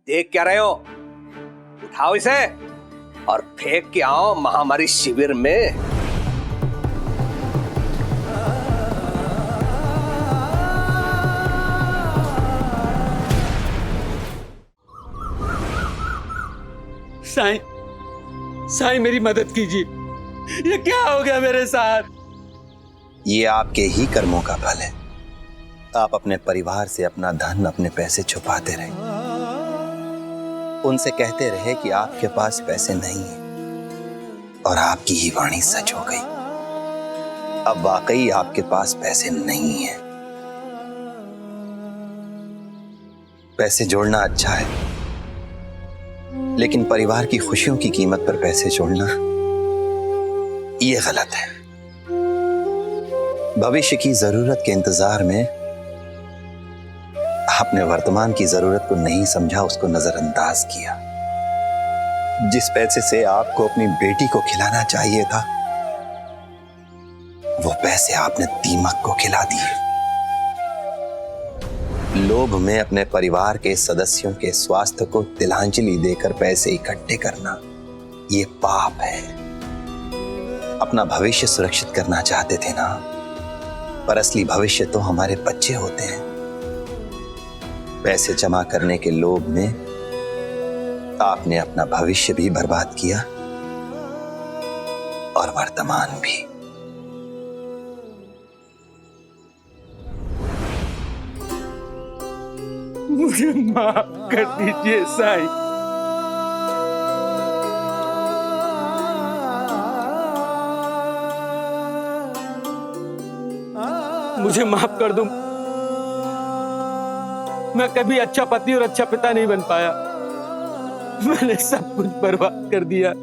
देख क्या रहे हो? उठाओ इसे और फेंक के आओ महामारी शिविर में। साईं, साईं मेरी मदद कीजिए। ये क्या हो गया मेरे साथ? ये आपके ही कर्मों का फल है। आप अपने परिवार से अपना धन, अपने पैसे छुपाते रहे, उनसे कहते रहे कि आपके पास पैसे नहीं है, और आपकी ही वाणी सच हो गई। अब वाकई आपके पास पैसे नहीं है। पैसे जोड़ना अच्छा है, लेकिन परिवार की खुशियों की कीमत पर पैसे जोड़ना ये गलत है। भविष्य की जरूरत के इंतजार में आपने वर्तमान की जरूरत को नहीं समझा, उसको नजरअंदाज किया। जिस पैसे से आपको अपनी बेटी को खिलाना चाहिए था, वो पैसे आपने दीमक को खिला दिए। लोभ में अपने परिवार के सदस्यों के स्वास्थ्य को तिलांजलि देकर पैसे इकट्ठे करना ये पाप है। अपना भविष्य सुरक्षित करना चाहते थे ना, पर असली भविष्य तो हमारे बच्चे होते हैं। पैसे जमा करने के लोभ में आपने अपना भविष्य भी बर्बाद किया और वर्तमान भी। मुझे माफ कर दीजिए साईं। मुझे माफ कर दो। मैं कभी अच्छा पति और अच्छा पिता नहीं बन पाया। मैंने सब कुछ बर्बाद कर दिया।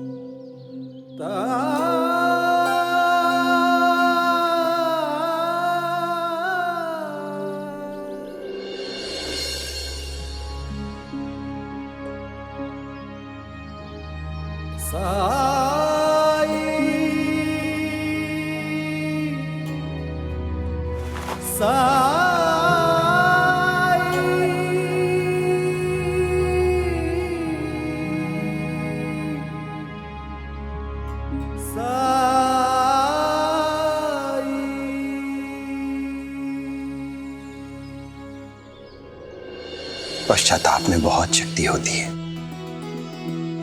पश्चाताप में बहुत शक्ति होती है।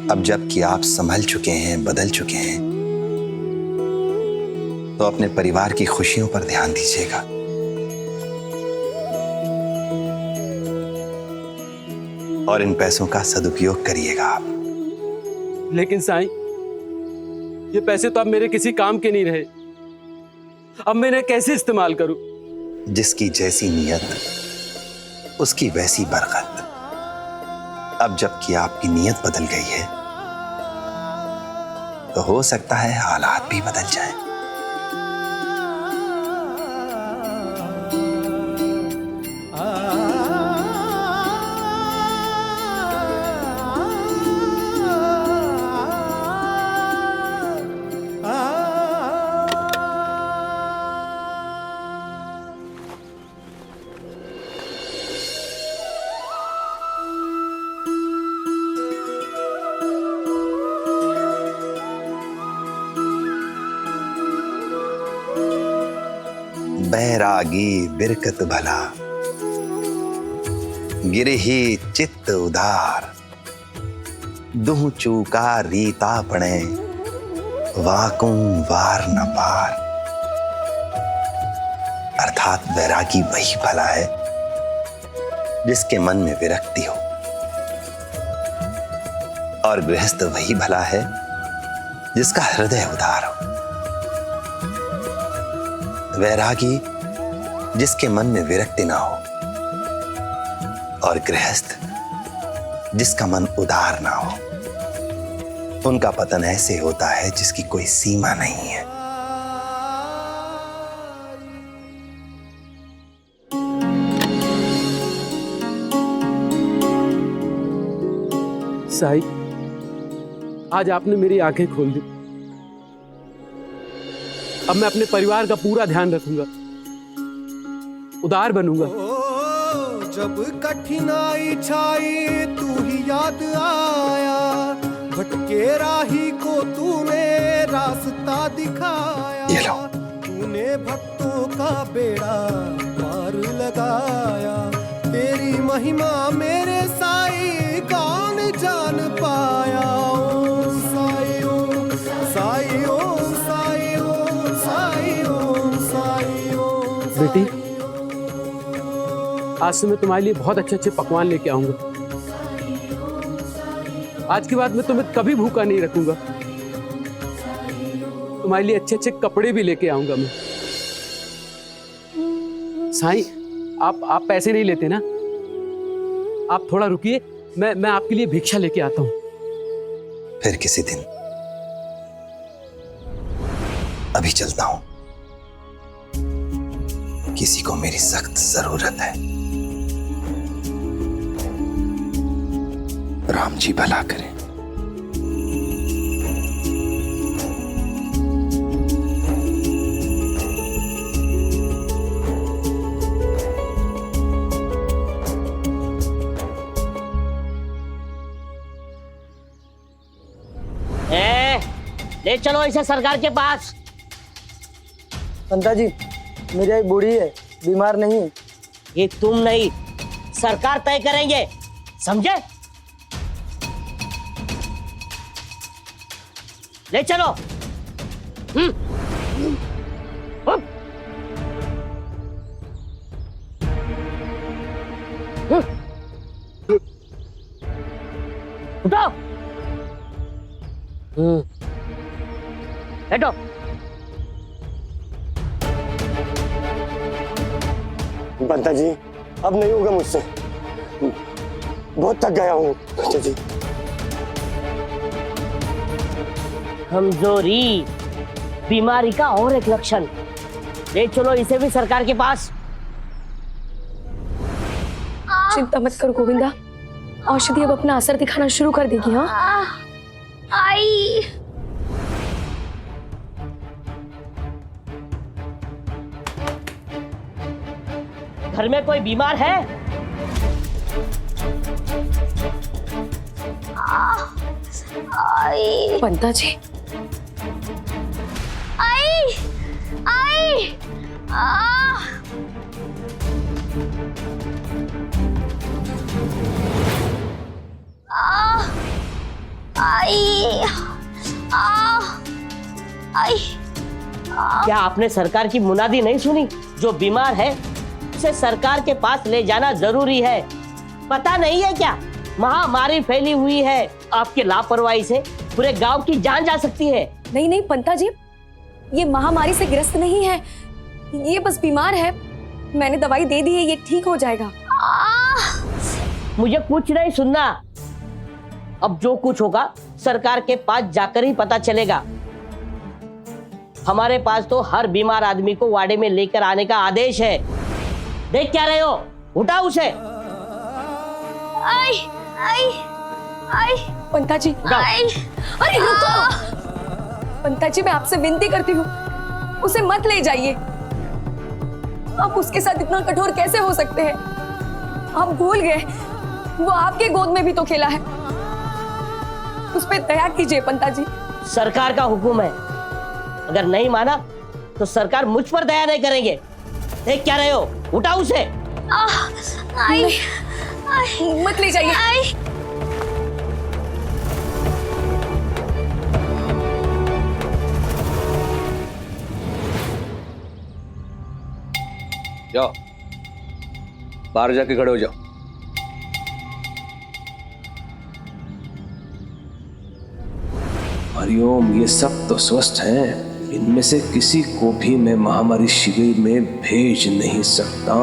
अब जबकि आप संभल चुके हैं, बदल चुके हैं, तो अपने परिवार की खुशियों पर ध्यान दीजिएगा। और इन पैसों का सदुपयोग करिएगा आप। लेकिन साईं, ये पैसे तो अब मेरे किसी काम के नहीं रहे। अब मैं इन्हें कैसे इस्तेमाल करूं? जिसकी जैसी नीयत उसकी वैसी बरकत। अब जबकि आपकी नीयत बदल गई है, तो हो सकता है हालात भी बदल जाएं। बैरागी बिरकत भला, गिरही चित्त उदार, दुह चूका रीता पड़े, वाकुं वार न पार। अर्थात बैरागी वही भला है जिसके मन में विरक्ति हो, और गृहस्थ वही भला है जिसका हृदय उदार हो। वैरागी जिसके मन में विरक्ति ना हो, और गृहस्थ जिसका मन उदार ना हो। उनका पतन ऐसे होता है जिसकी कोई सीमा नहीं है। साईं, आज आपने मेरी आंखें खोल दी। अब मैं अपने परिवार का पूरा ध्यान रखूंगा, उदार बनूंगा। जब कठिनाई छाई तू ही भटके राही को तूने रास्ता दिखाया, ये लो। तूने भक्तों का बेड़ा पार लगाया। तेरी महिमा मेरे साईं कौन जान पाया। ओम साई ओम साई ओम साई ओम साई ओम साई ओम। बेटी, आज से मैं तुम्हारे लिए बहुत अच्छे अच्छे पकवान लेके आऊंगा। आज के बाद मैं तुम्हें कभी भूखा नहीं रखूंगा। तुम्हारे लिए अच्छे अच्छे कपड़े भी लेके आऊंगा मैं। साईं, आप पैसे नहीं लेते ना? आप थोड़ा रुकिए, मैं आपके लिए भिक्षा लेके आता हूं। फिर किसी दिन। अभी चलता हूं, किसी को मेरी सख्त जरूरत है। राम जी भला करें। ले चलो इसे सरकार के पास। पंता जी, मेरी एक बूढ़ी है, बीमार नहीं है। ये तुम नहीं, सरकार तय करेंगे, समझे? ले चलो। उठाओ। बैठो। पंता जी, अब नहीं होगा मुझसे, बहुत थक गया हूँ। पंता जी, कमजोरी बीमारी का और एक लक्षण। ले चलो इसे भी सरकार के पास। चिंता मत करो गोविंदा, औषधि अब अपना असर दिखाना शुरू कर देगी। हाँ, आई घर में कोई बीमार है? आई पंता जी, आई आई आई। क्या आपने सरकार की मुनादी नहीं सुनी? जो बीमार है उसे सरकार के पास ले जाना जरूरी है। पता नहीं है क्या महामारी फैली हुई है, आपकी लापरवाही से पूरे गांव की जान जा सकती है। नहीं नहीं पंता जी, ये महामारी से ग्रस्त नहीं है, ये बस बीमार है। मैंने दवाई दे दी है, ये ठीक हो जाएगा। मुझे कुछ नहीं सुनना। अब जो कुछ होगा सरकार के पास जाकर ही पता चलेगा। हमारे पास तो हर बीमार आदमी को वाड़े में लेकर आने का आदेश है। देख क्या रहे हो? उठाओ उसे। आई आई आई पंता जी, आई। अरे रुको पंता जी, मैं आपसे विनती करती हूँ, उसे मत ले जाइए। आप उसके साथ इतना कठोर कैसे हो सकते हैं? आप भूल गए वो आपके गोद में भी तो खेला है। उस पे दया कीजिए पंता जी। सरकार का हुक्म है, अगर नहीं माना तो सरकार मुझ पर दया नहीं करेंगे। देख क्या रहे हो? उठाओ उसे। आई आई मत ले जाइए। आई जाओ, बाहर जाके खड़े हो जाओ। हरिओम, ये सब तो स्वस्थ हैं, इनमें से किसी को भी मैं महामारी शिविर में भेज नहीं सकता।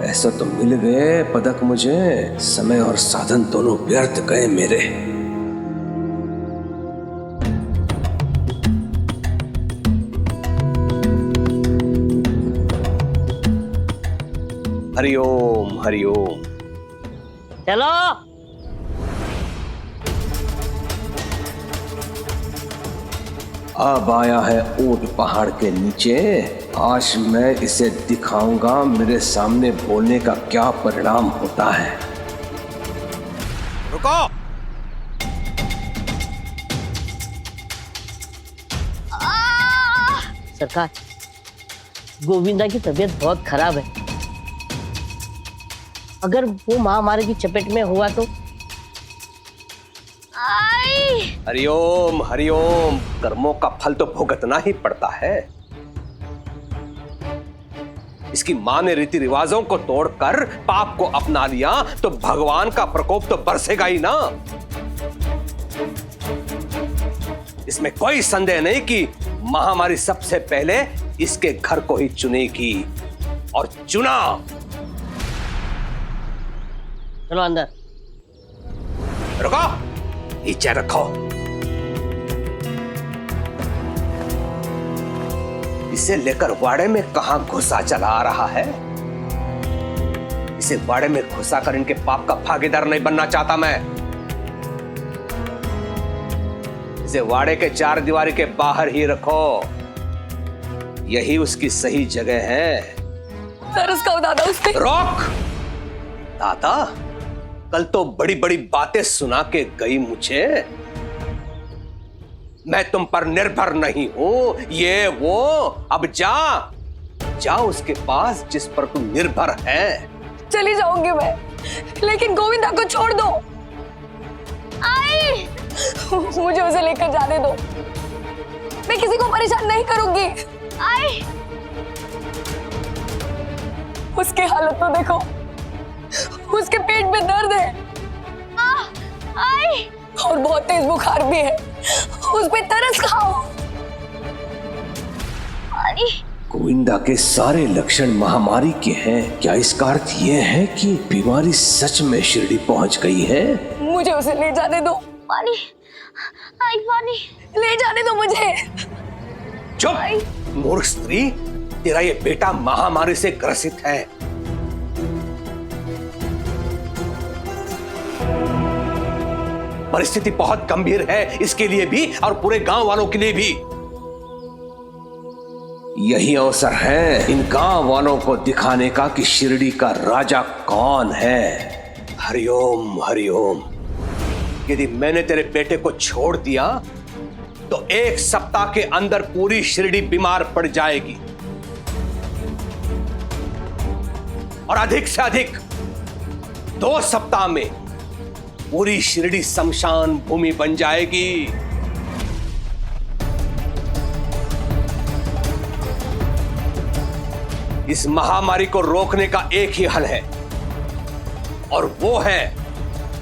ऐसा तो मिल गए पदक मुझे, समय और साधन दोनों व्यर्थ गए मेरे। हरिओम हरिओम। चलो। अब आया है ऊंट पहाड़ के नीचे। आज मैं इसे दिखाऊंगा मेरे सामने बोलने का क्या परिणाम होता है। रुको। सरकार, गोविंदा की तबीयत बहुत खराब है। अगर वो महामारी की चपेट में हुआ तो? आई हरिओम हरिओम, कर्मों का फल तो भुगतना ही पड़ता है। इसकी मां ने रीति रिवाजों को तोड़कर पाप को अपना लिया तो भगवान का प्रकोप तो बरसेगा ही ना। इसमें कोई संदेह नहीं कि महामारी सबसे पहले इसके घर को ही चुनेगी, और चुना। चलो अंदर। रुको, नीचे रखो। इसे लेकर वाड़े में कहां घुसा चला आ रहा है? इसे वाड़े में घुसा कर इनके पाप का भागीदार नहीं बनना चाहता मैं। इसे वाड़े के चार दीवारी के बाहर ही रखो, यही उसकी सही जगह है। तरस खाओ दादा उस पे। रोक दादा, कल तो बड़ी बड़ी बातें सुना के गई मुझे। मैं तुम पर निर्भर नहीं हूं, ये वो। अब जा उसके पास जिस पर तुम निर्भर है। चली जाऊंगी मैं, लेकिन गोविंदा को छोड़ दो। आई मुझे उसे लेकर जाने दो, मैं किसी को परेशान नहीं करूंगी। आई उसकी हालत तो देखो, उसके पेट में दर्द है आई और बहुत तेज बुखार भी है। उस पे तरस खाओ। आई गोविंदा के सारे लक्षण महामारी के हैं। क्या इसका अर्थ यह है कि बीमारी सच में शिरडी पहुंच गई है? मुझे उसे ले जाने दो। पानी, आई पानी, ले जाने दो मुझे। चुप मूर्ख स्त्री, तेरा ये बेटा महामारी से ग्रसित है। परिस्थिति बहुत गंभीर है इसके लिए भी और पूरे गांव वालों के लिए भी। यही अवसर है इन गांव वालों को दिखाने का कि शिरडी का राजा कौन है। हरिओम हरिओम। यदि मैंने तेरे बेटे को छोड़ दिया तो 1 सप्ताह के अंदर पूरी शिरडी बीमार पड़ जाएगी, और अधिक से अधिक 2 सप्ताह में पूरी शिरडी शमशान भूमि बन जाएगी। इस महामारी को रोकने का एक ही हल है, और वो है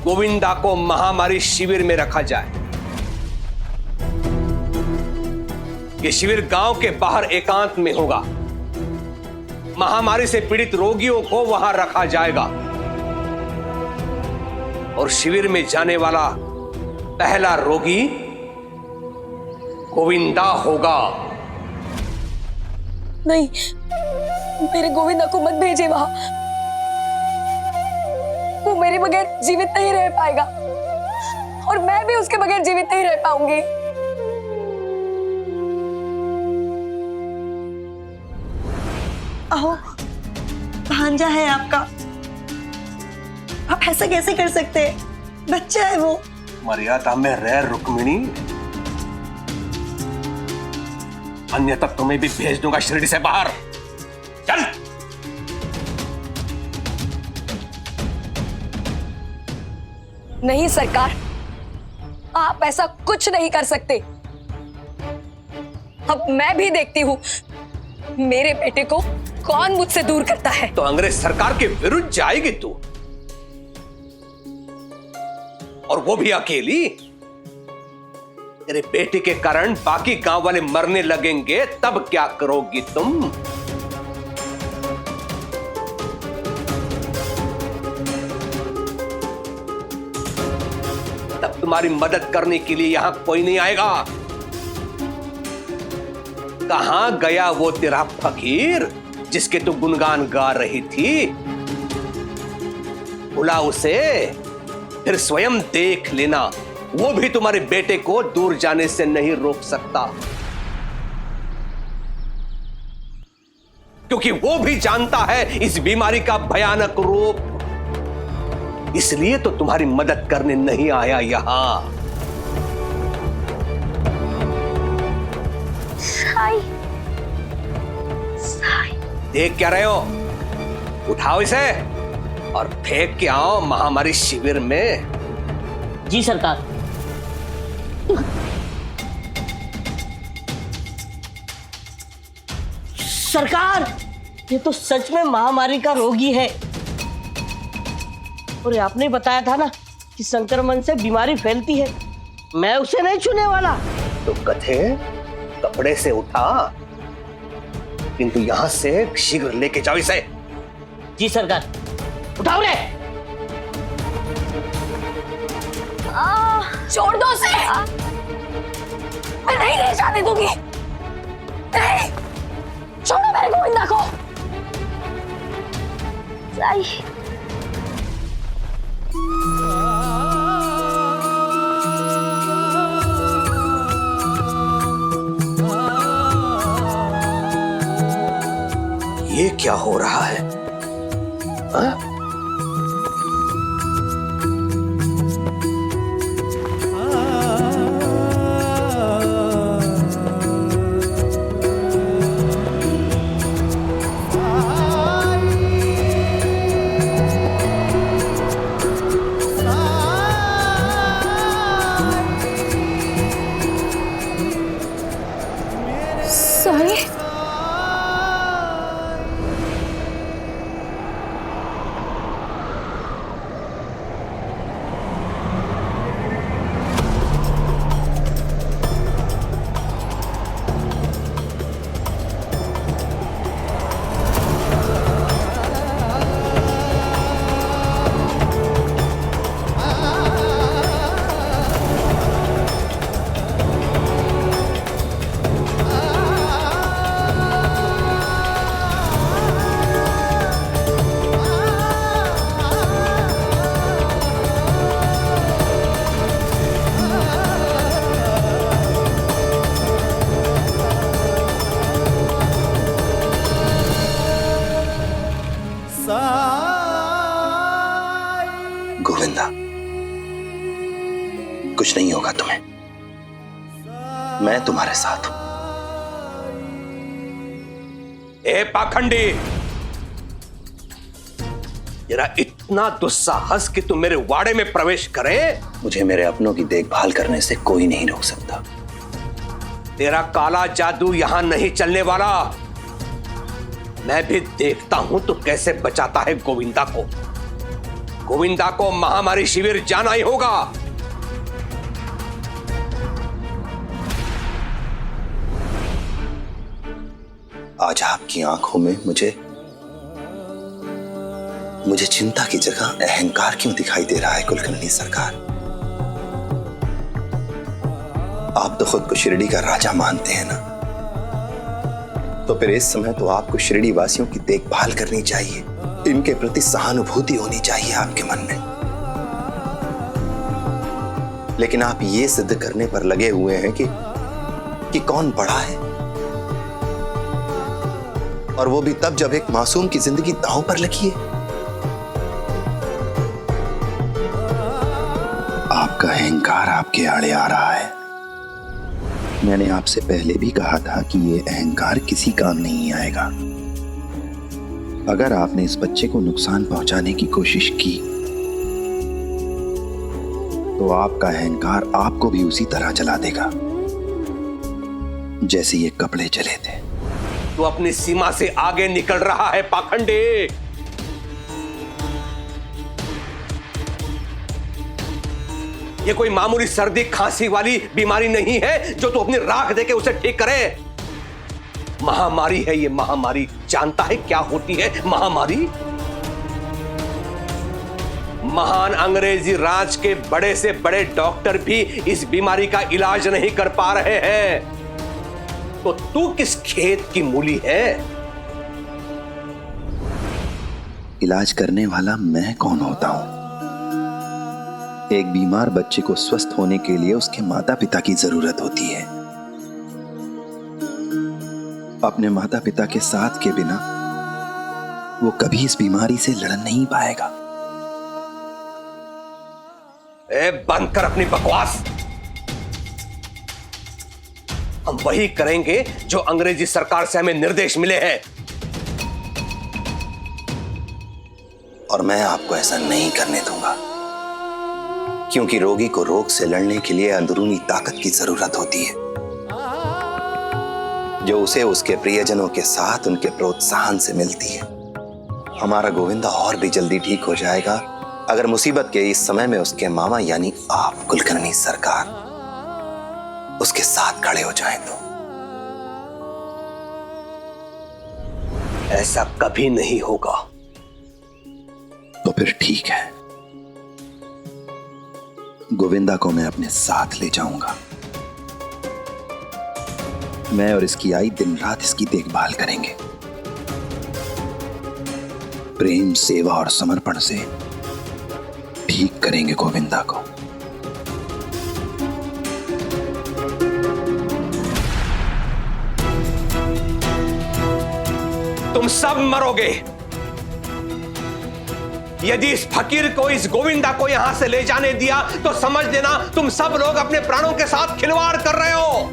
गोविंदा को महामारी शिविर में रखा जाए। ये शिविर गांव के बाहर एकांत में होगा। महामारी से पीड़ित रोगियों को वहां रखा जाएगा, और शिविर में जाने वाला पहला रोगी गोविंदा होगा। नहीं, मेरे गोविंदा को मत भेजे वहां। वो मेरे बगैर जीवित नहीं रह पाएगा, और मैं भी उसके बगैर जीवित नहीं रह पाऊंगी। अहो, भांजा है आपका, आप ऐसा कैसे कर सकते हैं? बच्चा है वो। मर्यादा में रह रुक्मिणी, अन्यथा तुम्हें भी भेज दूंगा शिरडी से बाहर। चल। नहीं सरकार, आप ऐसा कुछ नहीं कर सकते। अब मैं भी देखती हूँ मेरे बेटे को कौन मुझसे दूर करता है। तो अंग्रेज सरकार के विरुद्ध जाएगी तू, और वो भी अकेली। तेरे बेटे के कारण बाकी गांव वाले मरने लगेंगे, तब क्या करोगी तुम? तब तुम्हारी मदद करने के लिए यहां कोई नहीं आएगा। कहां गया वो तेरा फकीर जिसके तू गुणगान गा रही थी? बुला उसे, फिर स्वयं देख लेना। वो भी तुम्हारे बेटे को दूर जाने से नहीं रोक सकता, क्योंकि वो भी जानता है इस बीमारी का भयानक रूप। इसलिए तो तुम्हारी मदद करने नहीं आया यहां। आई देख क्या रहे हो? उठाओ इसे और फेंक के आओ महामारी शिविर में। जी सरकार। सरकार, ये तो सच में महामारी का रोगी है। और आपने बताया था ना कि संक्रमण से बीमारी फैलती है, मैं उसे नहीं छूने वाला। तो कथे कपड़े से उठा, किंतु यहां से शीघ्र लेके जाओ इसे। जी सरकार। उठाओ रे। छोड़ दो उसे। मैं नहीं ले जाने दूंगी। नहीं, छोड़ो मेरे गोविंदा को। साई, ये क्या हो रहा है? हाँ? साई, गोविंदा, कुछ नहीं होगा तुम्हें, मैं तुम्हारे साथ हूं। ए पाखंडी, तेरा इतना दुस्साहस कि तुम मेरे वाड़े में प्रवेश करे। मुझे मेरे अपनों की देखभाल करने से कोई नहीं रोक सकता। तेरा काला जादू यहां नहीं चलने वाला। मैं भी देखता हूं तो कैसे बचाता है गोविंदा को। गोविंदा को महामारी शिविर जाना ही होगा। आज आपकी आंखों में मुझे चिंता की जगह अहंकार क्यों दिखाई दे रहा है कुलकर्णी सरकार? आप तो खुद को शिरडी का राजा मानते हैं ना, तो फिर इस समय तो आपको शिरडी वासियों की देखभाल करनी चाहिए, इनके प्रति सहानुभूति होनी चाहिए आपके मन में। लेकिन आप ये सिद्ध करने पर लगे हुए हैं कि कौन बड़ा है, और वो भी तब जब एक मासूम की जिंदगी दांव पर लगी है। आपका अहंकार आपके आड़े आ रहा है। मैंने आपसे पहले भी कहा था कि ये अहंकार किसी काम नहीं आएगा। अगर आपने इस बच्चे को नुकसान पहुंचाने की कोशिश की तो आपका अहंकार आपको भी उसी तरह जला देगा जैसे ये कपड़े जले थे। तू अपनी सीमा से आगे निकल रहा है पाखंडी। ये कोई मामूली सर्दी खांसी वाली बीमारी नहीं है जो तू अपनी राख देके उसे ठीक करे। महामारी है ये, महामारी। जानता है क्या होती है महामारी? महान अंग्रेजी राज के बड़े से बड़े डॉक्टर भी इस बीमारी का इलाज नहीं कर पा रहे हैं, तो तू किस खेत की मूली है? इलाज करने वाला मैं कौन होता हूं? एक बीमार बच्चे को स्वस्थ होने के लिए उसके माता पिता की जरूरत होती है। अपने माता पिता के साथ के बिना वो कभी इस बीमारी से लड़ नहीं पाएगा। बंद कर अपनी बकवास। हम वही करेंगे जो अंग्रेजी सरकार से हमें निर्देश मिले हैं। और मैं आपको ऐसा नहीं करने दूंगा, क्योंकि रोगी को रोग से लड़ने के लिए अंदरूनी ताकत की जरूरत होती है, जो उसे उसके प्रियजनों के साथ उनके प्रोत्साहन से मिलती है। हमारा गोविंदा और भी जल्दी ठीक हो जाएगा अगर मुसीबत के इस समय में उसके मामा यानी आप कुलकर्णी सरकार उसके साथ खड़े हो जाएं तो। ऐसा कभी नहीं होगा। तो फिर ठीक है, गोविंदा को मैं अपने साथ ले जाऊंगा। मैं और इसकी आई दिन रात इसकी देखभाल करेंगे। प्रेम, सेवा और समर्पण से ठीक करेंगे गोविंदा को। तुम सब मरोगे यदि इस फकीर को, इस गोविंदा को यहां से ले जाने दिया तो समझ लेना तुम सब लोग अपने प्राणों के साथ खिलवाड़ कर रहे हो।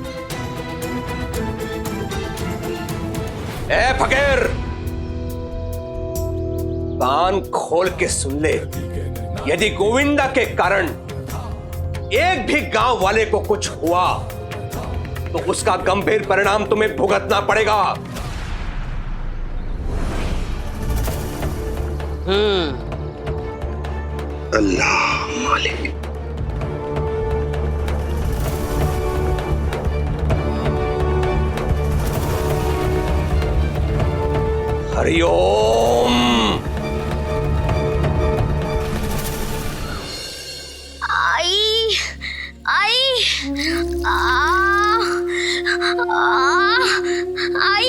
ए फकीर, कान खोल के सुन ले, यदि गोविंदा के कारण एक भी गांव वाले को कुछ हुआ तो उसका गंभीर परिणाम तुम्हें भुगतना पड़ेगा। अल्लाह मालिक। हरिओम। आई आई आई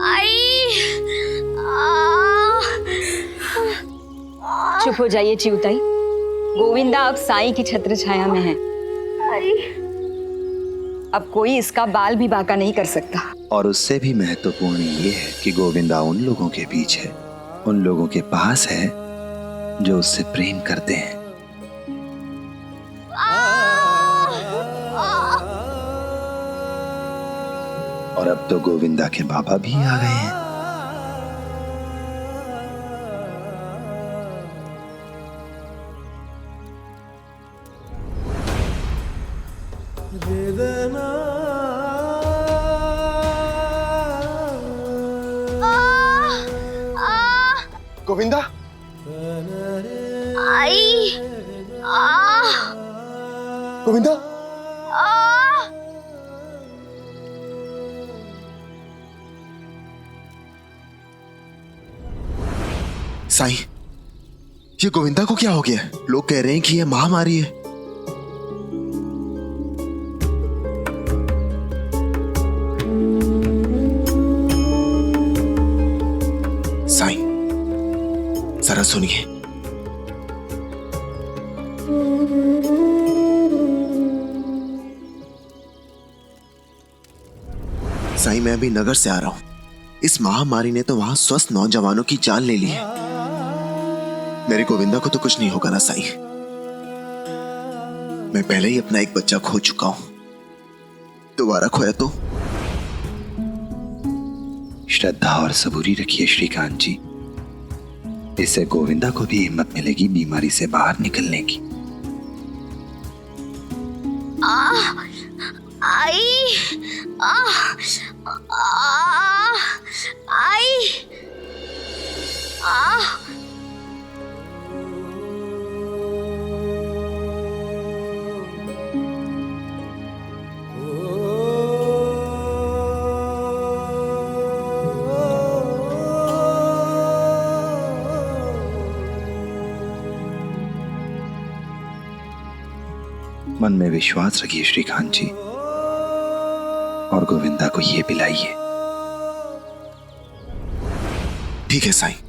आई चुप हो जाइए चिउताई। गोविंदा अब साईं की छत्र छाया में है। अब कोई इसका बाल भी बांका नहीं कर सकता। और उससे भी महत्वपूर्ण ये है कि गोविंदा उन लोगों के बीच है, उन लोगों के पास है जो उससे प्रेम करते हैं। और अब तो गोविंदा के बाबा भी आ गए हैं। गोविंदा, आई गोविंदा, साईं, ये गोविंदा को क्या हो गया? लोग कह रहे हैं कि ये महामारी है। साईं, जरा सुनिए। साईं, मैं अभी नगर से आ रहा हूं। इस महामारी ने तो वहां स्वस्थ नौजवानों की जान ले ली है। मेरे गोविंदा को तो कुछ नहीं होगा ना साईं? मैं पहले ही अपना एक बच्चा खो चुका हूं, दोबारा खोया तो? श्रद्धा और सबूरी रखिए श्रीकांत जी, इससे गोविंदा को भी हिम्मत मिलेगी बीमारी से बाहर निकलने की। आई मन में विश्वास रखिए श्रीकांत जी, और गोविंदा को ये पिलाइए। ठीक है साईं।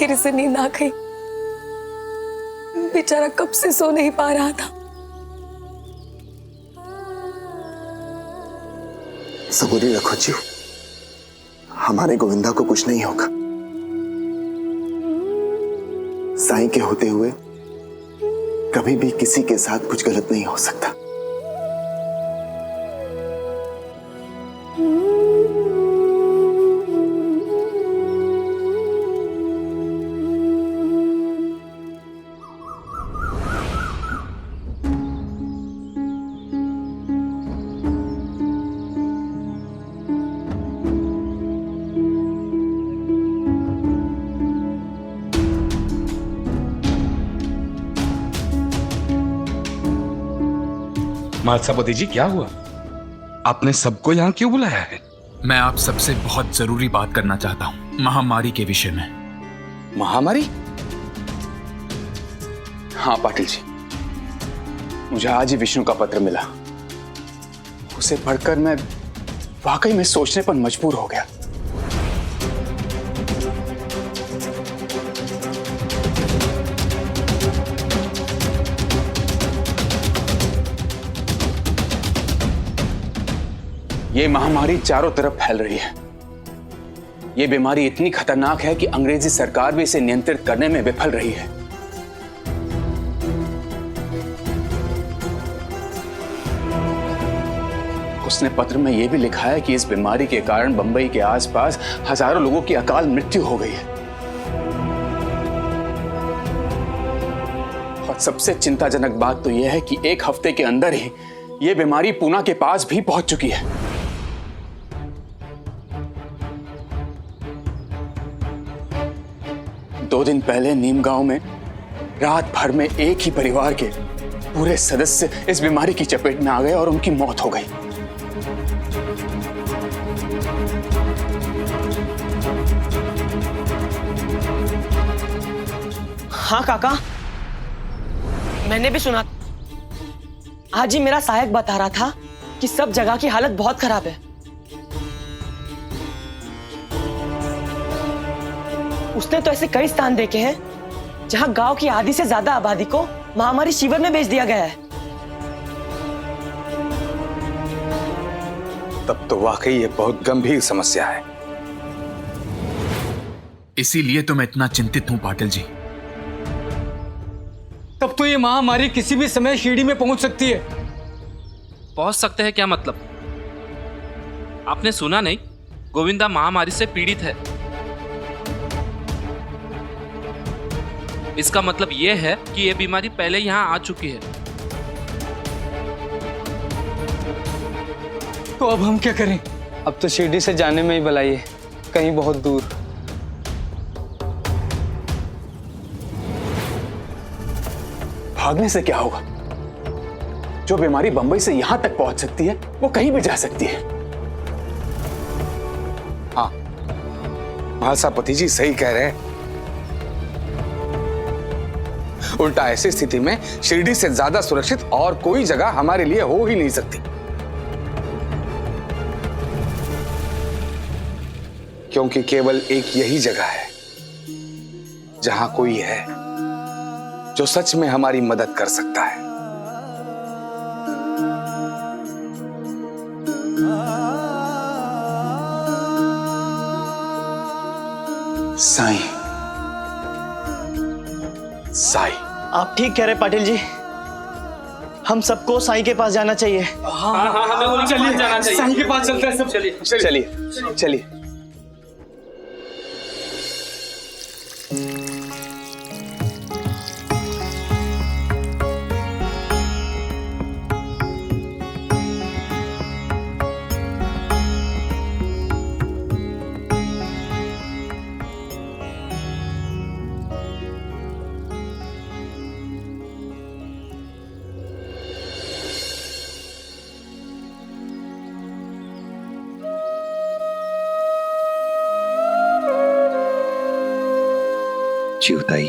फिर इसे नींद आ गई। बेचारा कब से सो नहीं पा रहा था। सबूरी रखो जीव, हमारे गोविंदा को कुछ नहीं होगा। साईं के होते हुए कभी भी किसी के साथ कुछ गलत नहीं हो सकता। महासभापति जी, क्या हुआ? आपने सबको यहाँ क्यों बुलाया है? मैं आप सबसे बहुत जरूरी बात करना चाहता हूँ, महामारी के विषय में। महामारी? हाँ पाटिल जी, मुझे आज ही विष्णु का पत्र मिला। उसे पढ़कर मैं वाकई में सोचने पर मजबूर हो गया। ये महामारी चारों तरफ फैल रही है। ये बीमारी इतनी खतरनाक है कि अंग्रेजी सरकार भी इसे नियंत्रित करने में विफल रही है। उसने पत्र में यह भी लिखा है कि इस बीमारी के कारण बंबई के आसपास हजारों लोगों की अकाल मृत्यु हो गई है। और सबसे चिंताजनक बात तो यह है कि एक हफ्ते के अंदर ही यह बीमारी पूना के पास भी पहुंच चुकी है। दो दिन पहले नीम गांव में रात भर में एक ही परिवार के पूरे सदस्य इस बीमारी की चपेट में आ गए और उनकी मौत हो गई। हाँ काका, मैंने भी सुना। आज ही मेरा सहायक बता रहा था कि सब जगह की हालत बहुत खराब है। उसने तो ऐसे कई स्थान देखे हैं जहां गांव की आधी से ज्यादा आबादी को महामारी शिविर में भेज दिया गया है। तब तो वाकई ये बहुत गंभीर समस्या है। इसीलिए तो मैं इतना चिंतित हूं पाटिल जी। तब तो ये महामारी किसी भी समय शिरडी में पहुंच सकती है। पहुंच सकते हैं क्या मतलब? आपने सुना नहीं, गोविंदा महामारी से पीड़ित है। इसका मतलब यह है कि यह बीमारी पहले यहां आ चुकी है। तो अब हम क्या करें? अब तो शिरडी से जाने में ही भलाई है, कहीं बहुत दूर। भागने से क्या होगा? जो बीमारी बंबई से यहां तक पहुंच सकती है वो कहीं भी जा सकती है। हाँ, महासभापति जी सही कह रहे हैं। उल्टा ऐसी स्थिति में शिरडी से ज्यादा सुरक्षित और कोई जगह हमारे लिए हो ही नहीं सकती, क्योंकि केवल एक यही जगह है जहां कोई है जो सच में हमारी मदद कर सकता है। साईं। साईं। आप ठीक कह रहे पाटिल जी, हम सबको साईं के पास जाना चाहिए। हाँ, हमें उन्हीं के पास जाना चाहिए। साईं के पास चलते हैं सब। चलिए चलिए चलिए। चिवताई,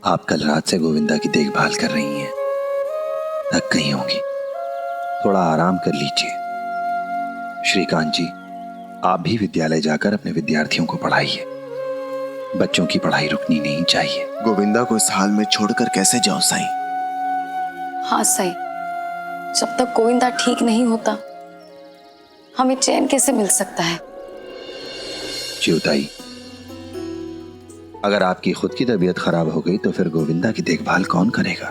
आप कल रात से गोविंदा की देखभाल कर रही हैं, थक गई होंगी, थोड़ा आराम कर लीजिए। श्रीकांत जी, आप भी विद्यालय जाकर अपने विद्यार्थियों को पढ़ाइए। बच्चों की पढ़ाई रुकनी नहीं चाहिए। गोविंदा को इस हाल में छोड़कर कैसे जाओ साईं? हाँ साईं, जब तक गोविंदा ठीक नहीं होता हमें चैन कैसे मिल सकता है? चिवताई, अगर आपकी खुद की तबीयत खराब हो गई तो फिर गोविंदा की देखभाल कौन करेगा?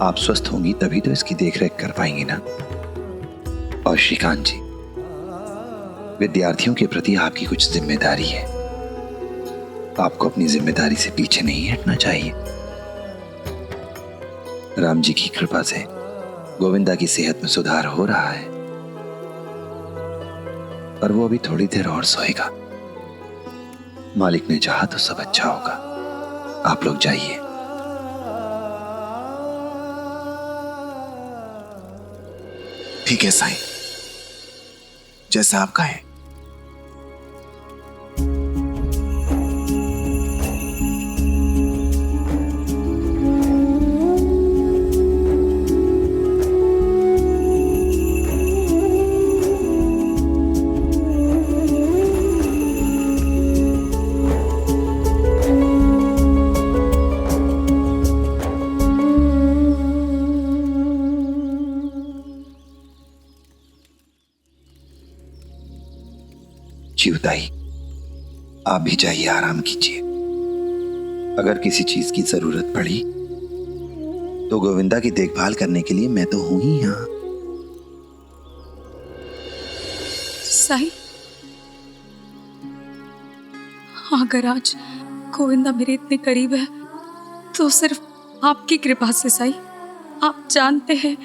आप स्वस्थ होंगी तभी तो इसकी देखरेख कर पाएंगी ना। और श्रीकांत जी, विद्यार्थियों के प्रति आपकी कुछ जिम्मेदारी है। आपको अपनी जिम्मेदारी से पीछे नहीं हटना चाहिए। राम जी की कृपा से गोविंदा की सेहत में सुधार हो रहा है और वो अभी थोड़ी देर और सोएगा। मालिक ने चाहा तो सब अच्छा होगा। आप लोग जाइए। ठीक है साईं, जैसा आप कहें। चिवताई, आप भी जाइए, आराम कीजिए। अगर किसी चीज की जरूरत पड़ी तो गोविंदा की देखभाल करने के लिए मैं तो हूं ही यहां। साईं, अगर आज गोविंदा मेरे इतने करीब है तो सिर्फ आपकी कृपा से साईं। आप जानते हैं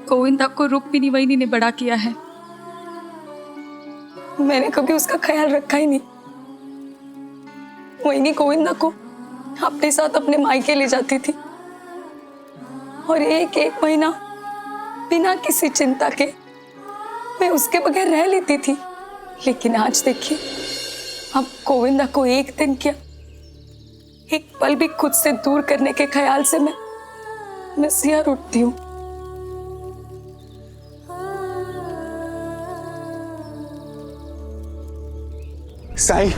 गोविंदा को रुक्मिणी वहिनी ने बड़ा किया है। मैंने कभी उसका ख्याल रखा ही नहीं। वहिनी गोविंदा को अपने साथ अपने मायके ले जाती थी और एक एक महीना बिना किसी चिंता के मैं उसके बगैर रह लेती थी। लेकिन आज देखिए, अब गोविंदा को एक दिन क्या, एक पल भी खुद से दूर करने के ख्याल से मैं सियार उठती हूँ। साईं,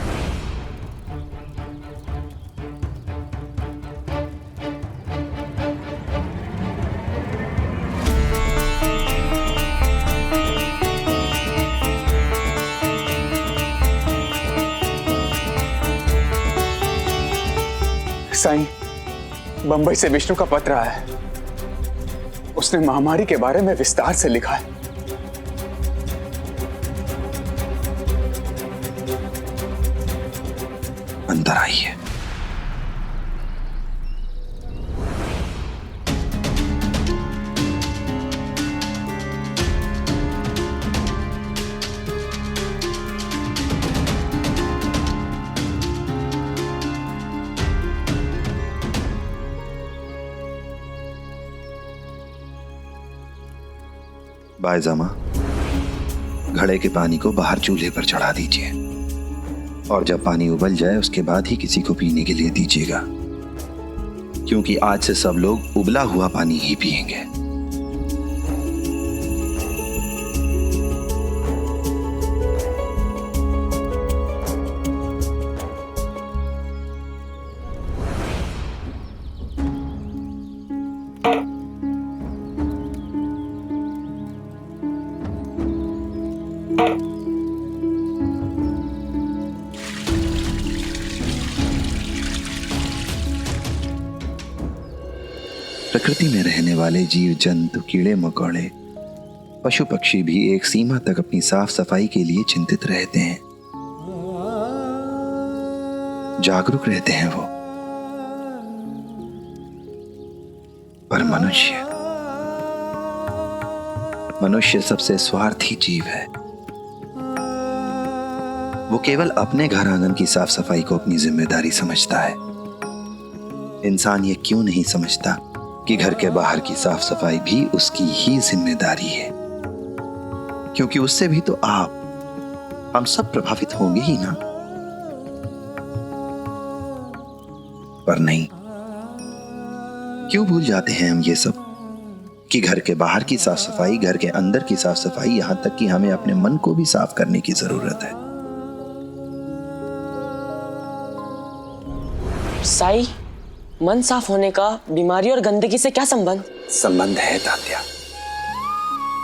साईं, बंबई से विष्णु का पत्र आया है। उसने महामारी के बारे में विस्तार से लिखा है। अंदर आइए। बायजामा, घड़े के पानी को बाहर चूल्हे पर चढ़ा दीजिए और जब पानी उबल जाए उसके बाद ही किसी को पीने के लिए दीजिएगा, क्योंकि आज से सब लोग उबला हुआ पानी ही पिएंगे। प्रकृति में रहने वाले जीव जंतु, कीड़े मकोड़े, पशु पक्षी भी एक सीमा तक अपनी साफ सफाई के लिए चिंतित रहते हैं, जागरूक रहते हैं वो। पर मनुष्य सबसे स्वार्थी जीव है। वो केवल अपने घर आंगन की साफ सफाई को अपनी जिम्मेदारी समझता है। इंसान ये क्यों नहीं समझता कि घर के बाहर की साफ सफाई भी उसकी ही जिम्मेदारी है, क्योंकि उससे भी तो हम सब प्रभावित होंगे ही ना। पर नहीं, क्यों भूल जाते हैं हम ये सब कि घर के बाहर की साफ सफाई, घर के अंदर की साफ सफाई, यहां तक कि हमें अपने मन को भी साफ करने की जरूरत है। साई, मन साफ होने का बीमारी और गंदगी से क्या संबंध? संबंध है तात्या,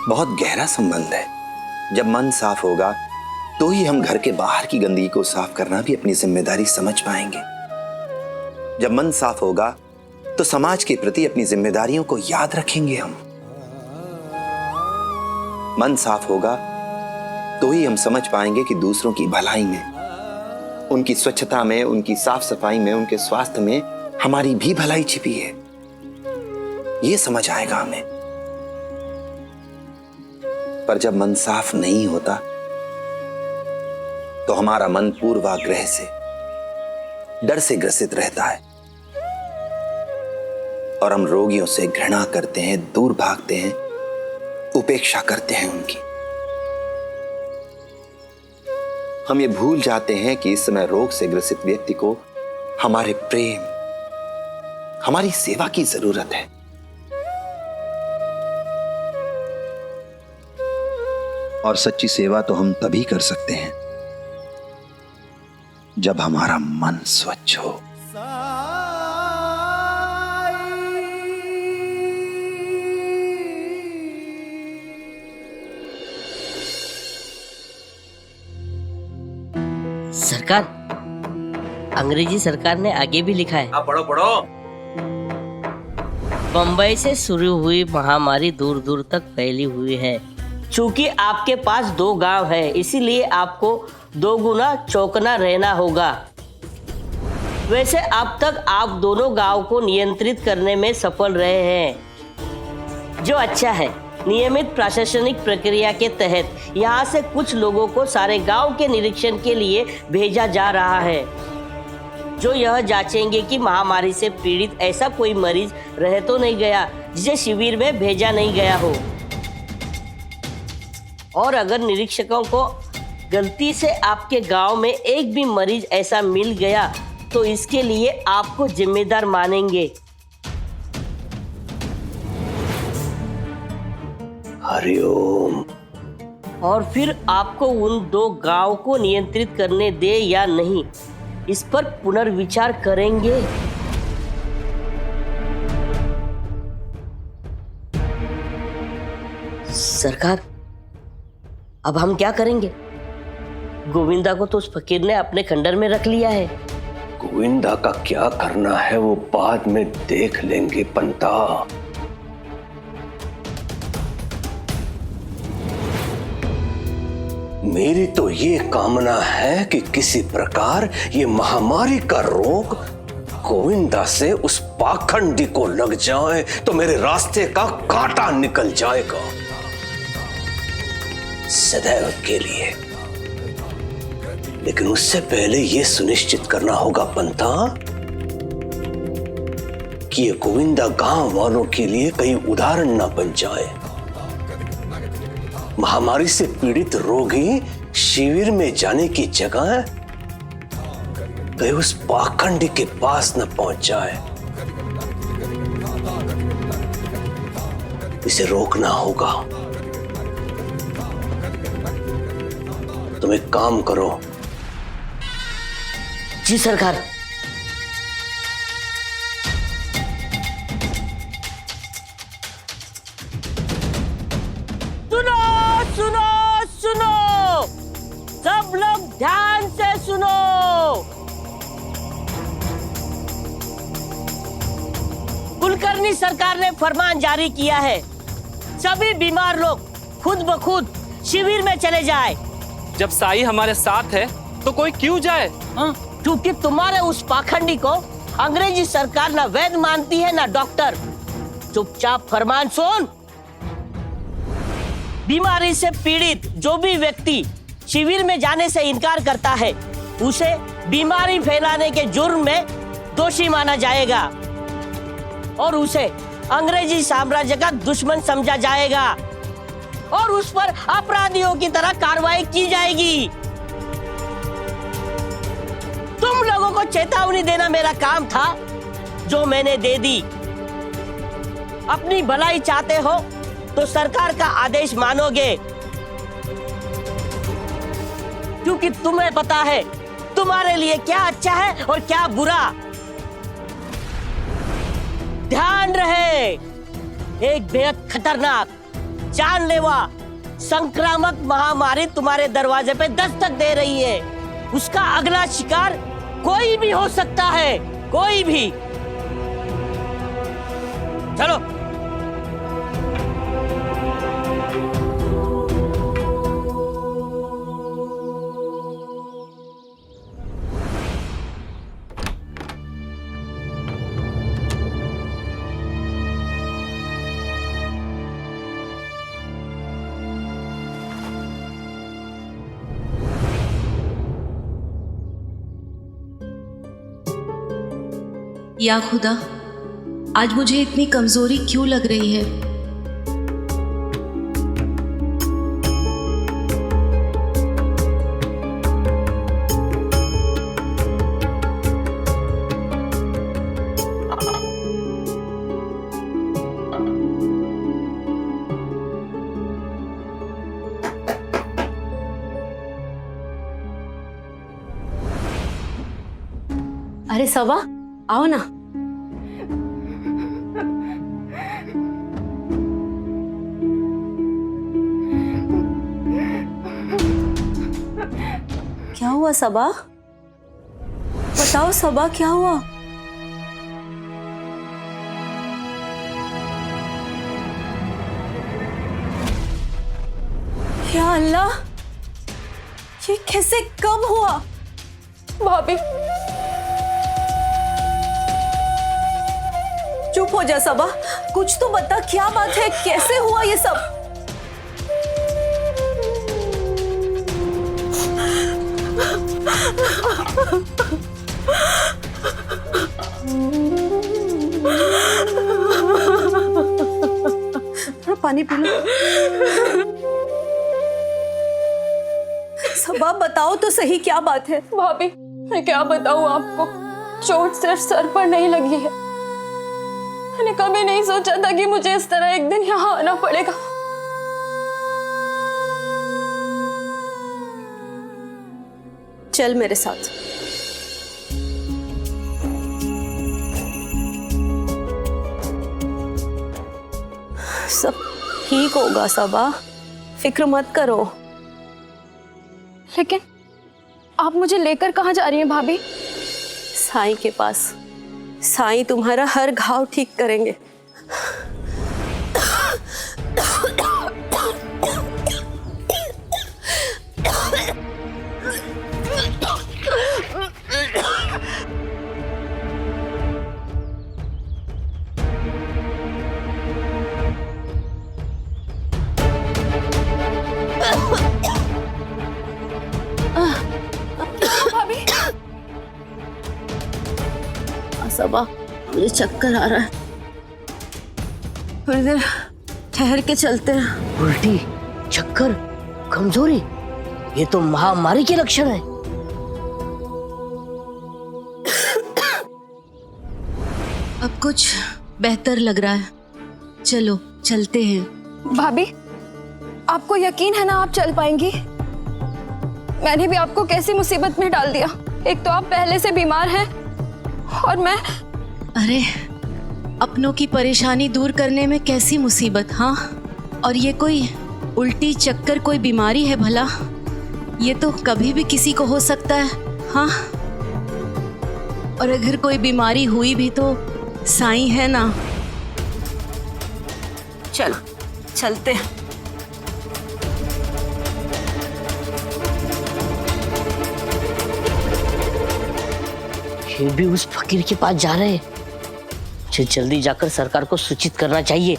बहुत गहरा संबंध है। जब मन साफ होगा तो ही हम घर के बाहर की गंदगी को साफ करना भी अपनी जिम्मेदारी समझ पाएंगे। जब मन साफ होगा तो समाज के प्रति अपनी जिम्मेदारियों को याद रखेंगे हम। मन साफ होगा तो ही हम समझ पाएंगे कि दूसरों की भलाई में, उनकी स्वच्छता में, उनकी साफ सफाई में, उनके स्वास्थ्य में हमारी भी भलाई छिपी है। ये समझ आएगा हमें। पर जब मन साफ नहीं होता तो हमारा मन पूर्वाग्रह से, डर से ग्रसित रहता है और हम रोगियों से घृणा करते हैं, दूर भागते हैं, उपेक्षा करते हैं उनकी। हम ये भूल जाते हैं कि इस समय रोग से ग्रसित व्यक्ति को हमारे प्रेम, हमारी सेवा की जरूरत है। और सच्ची सेवा तो हम तभी कर सकते हैं जब हमारा मन स्वच्छ हो। सरकार, अंग्रेजी सरकार ने आगे भी लिखा है। पढ़ो पढ़ो। बंबई से शुरू हुई महामारी दूर दूर तक फैली हुई है। चूंकि आपके पास 2 गांव है, इसीलिए आपको 2 गुना चौकना रहना होगा। वैसे अब तक आप दोनों गांव को नियंत्रित करने में सफल रहे हैं, जो अच्छा है। नियमित प्रशासनिक प्रक्रिया के तहत यहाँ से कुछ लोगों को सारे गांव के निरीक्षण के लिए भेजा जा रहा है, जो यह जांचेंगे कि महामारी से पीड़ित ऐसा कोई मरीज रह तो नहीं गया जिसे शिविर में भेजा नहीं गया हो। और अगर निरीक्षकों को गलती से आपके गांव में एक भी मरीज ऐसा मिल गया तो इसके लिए आपको जिम्मेदार मानेंगे। हरिओम। और फिर आपको उन 2 गांव को नियंत्रित करने दे या नहीं, इस पर पुनर्विचार करेंगे। सरकार, अब हम क्या करेंगे? गोविंदा को तो उस फकीर ने अपने खंडर में रख लिया है। गोविंदा का क्या करना है वो बाद में देख लेंगे पंता। मेरी तो ये कामना है कि किसी प्रकार ये महामारी का रोग गोविंदा से उस पाखंडी को लग जाए तो मेरे रास्ते का कांटा निकल जाएगा सदैव के लिए। लेकिन उससे पहले यह सुनिश्चित करना होगा पंता कि ये गोविंदा गांव वालों के लिए कहीं उदाहरण ना बन जाए। महामारी से पीड़ित रोगी शिविर में जाने की जगह कहीं उस पाखंडी के पास न पहुंच जाए। इसे रोकना होगा। तुम एक काम करो। जी सरकार। सुनो सुनो सुनो, सब लोग ध्यान से सुनो। कुलकर्णी सरकार ने फरमान जारी किया है, सभी बीमार लोग खुद ब खुद शिविर में चले जाए। जब साई हमारे साथ है तो कोई क्यों जाए? क्योंकि तुम्हारे उस पाखंडी को अंग्रेजी सरकार ना वैद्य मानती है ना डॉक्टर। चुपचाप फरमान सुन। बीमारी से पीड़ित जो भी व्यक्ति शिविर में जाने से इनकार करता है उसे बीमारी फैलाने के जुर्म में दोषी माना जाएगा और उसे अंग्रेजी साम्राज्य का दुश्मन समझा जाएगा और उस पर अपराधियों की तरह कार्रवाई की जाएगी। तुम लोगों को चेतावनी देना मेरा काम था, जो मैंने दे दी। अपनी भलाई चाहते हो तो सरकार का आदेश मानोगे, क्योंकि तुम्हें पता है तुम्हारे लिए क्या अच्छा है और क्या बुरा। ध्यान रहे, एक बेहद खतरनाक, जानलेवा, संक्रामक महामारी तुम्हारे दरवाजे पे दस्तक दे रही है। उसका अगला शिकार कोई भी हो सकता है, कोई भी। चलो। या खुदा, आज मुझे इतनी कमजोरी क्यों लग रही है? अरे सबा, आओ ना। क्या हुआ सबा? बताओ सबा, क्या हुआ? या अल्लाह, ये कैसे, कब हुआ? भाभी, चुप हो जा सबा, कुछ तो बता, क्या बात है, कैसे हुआ ये सब? थोड़ा पानी पी लो। सबा बताओ तो सही, क्या बात है? भाभी, मैं क्या बताऊं आपको, चोट सिर्फ सर पर नहीं लगी है। मैंने कभी नहीं सोचा था कि मुझे इस तरह एक दिन यहाँ आना पड़ेगा। चल मेरे साथ। सब ठीक होगा सबा, फिक्र मत करो। लेकिन आप मुझे लेकर कहाँ जा रही हैं भाभी? साईं के पास। साईं तुम्हारा हर घाव ठीक करेंगे। सबा, मुझे चक्कर आ रहा है, थोड़ी देर ठहर के चलते हैं। उल्टी, चक्कर, कमजोरी, ये तो महामारी के लक्षण है। अब कुछ बेहतर लग रहा है, चलो चलते हैं। भाभी, आपको यकीन है ना आप चल पाएंगी? मैंने भी आपको कैसी मुसीबत में डाल दिया। एक तो आप पहले से बीमार हैं और मैं। अरे, अपनों की परेशानी दूर करने में कैसी मुसीबत? हाँ, और ये कोई उल्टी, चक्कर कोई बीमारी है भला? ये तो कभी भी किसी को हो सकता है। हाँ, और अगर कोई बीमारी हुई भी तो साईं है ना। चल चलते हैं। फिर भी उस फकीर के पास जा रहे हैं, मुझे जल्दी जाकर सरकार को सूचित करना चाहिए।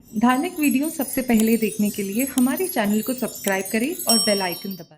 धार्मिक वीडियो सबसे पहले देखने के लिए हमारे चैनल को सब्सक्राइब करें और बेल आइकन दबाएं।